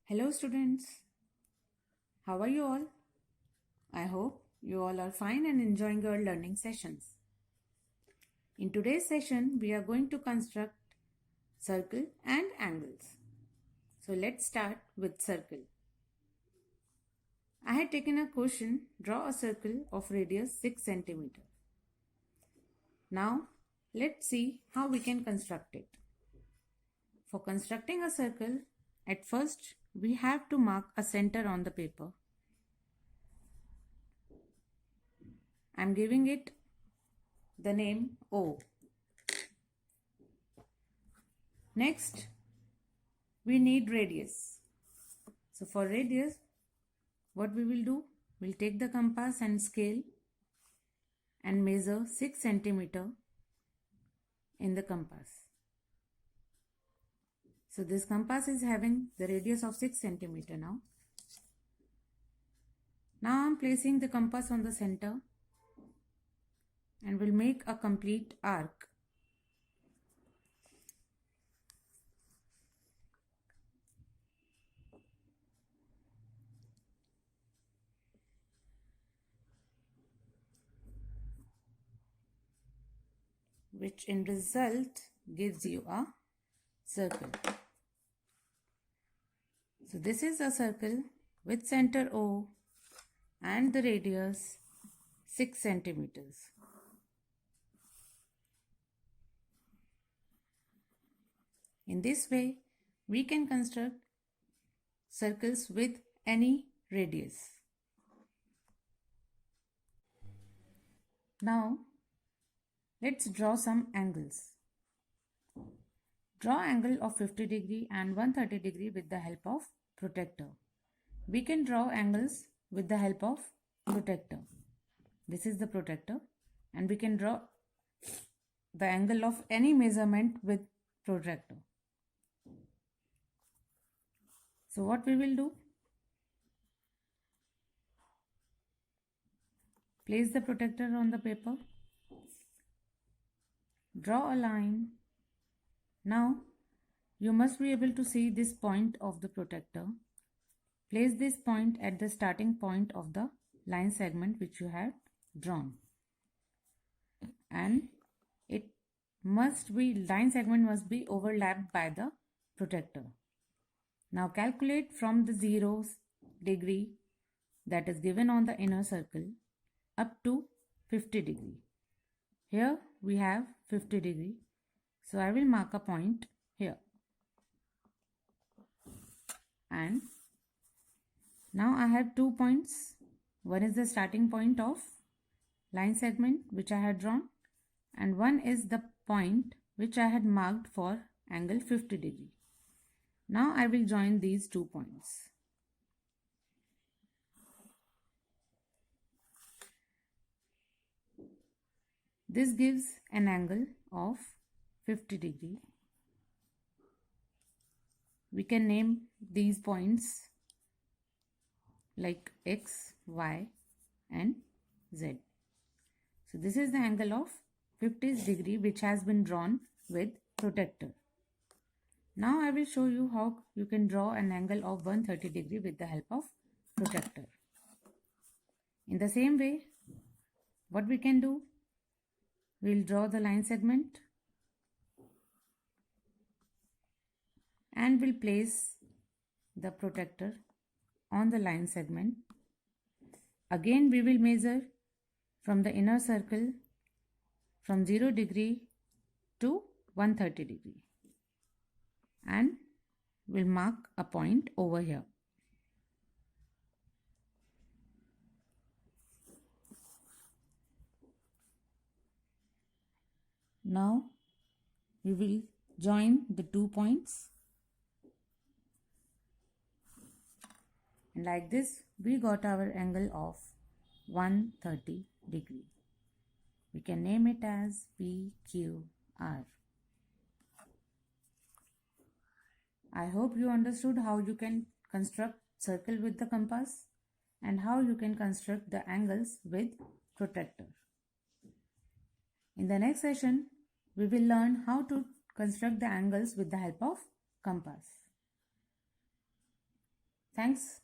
Hello students, how are you all? I hope you all are fine and enjoying your learning sessions. In today's session, we are going to construct circle and angles. So let's start with circle. I had taken a question, draw a circle of radius 6 cm. Now let's see how we can construct it. For constructing a circle, at first we have to mark a center on the paper. I am giving it the name O. Next, we need radius. So for radius, what we will do? We'll take the compass and scale and measure 6 cm in the compass. So this compass is having the radius of 6 cm now. Now I'm placing the compass on the center and will make a complete arc. Which in result gives you a circle. So this is a circle with center O and the radius 6 centimeters. In this way, we can construct circles with any radius. Now, let's draw some angles. Draw angle of 50 degree and 130 degree with the help of protractor. We can draw angles with the help of protractor. This is the protractor, and we can draw the angle of any measurement with protractor. So what we will do? Place the protractor on the paper. Draw a line. Now you must be able to see this point of the protractor. Place this point at the starting point of the line segment which you have drawn. And line segment must be overlapped by the protractor. Now calculate from the 0 degree that is given on the inner circle up to 50 degree. Here we have 50 degree. So I will mark a point here. And now I have 2 points. One is the starting point of line segment which I had drawn, and one is the point which I had marked for angle 50 degree. Now I will join these 2 points. This gives an angle of 50 degree. We can name these points like X, Y and Z. So this is the angle of 50 degree which has been drawn with protractor. Now I will show you how you can draw an angle of 130 degree with the help of protractor. In the same way, what we can do? We'll draw the line segment and we'll place the protractor on the line segment. Again we will measure from the inner circle from 0 degree to 130 degree and we'll mark a point over here. Now we will join the 2 points, and like this we got our angle of 130 degree. We can name it as PQR. I hope you understood how you can construct circle with the compass and how you can construct the angles with protractor. In the next session, we will learn how to construct the angles with the help of compass. Thanks.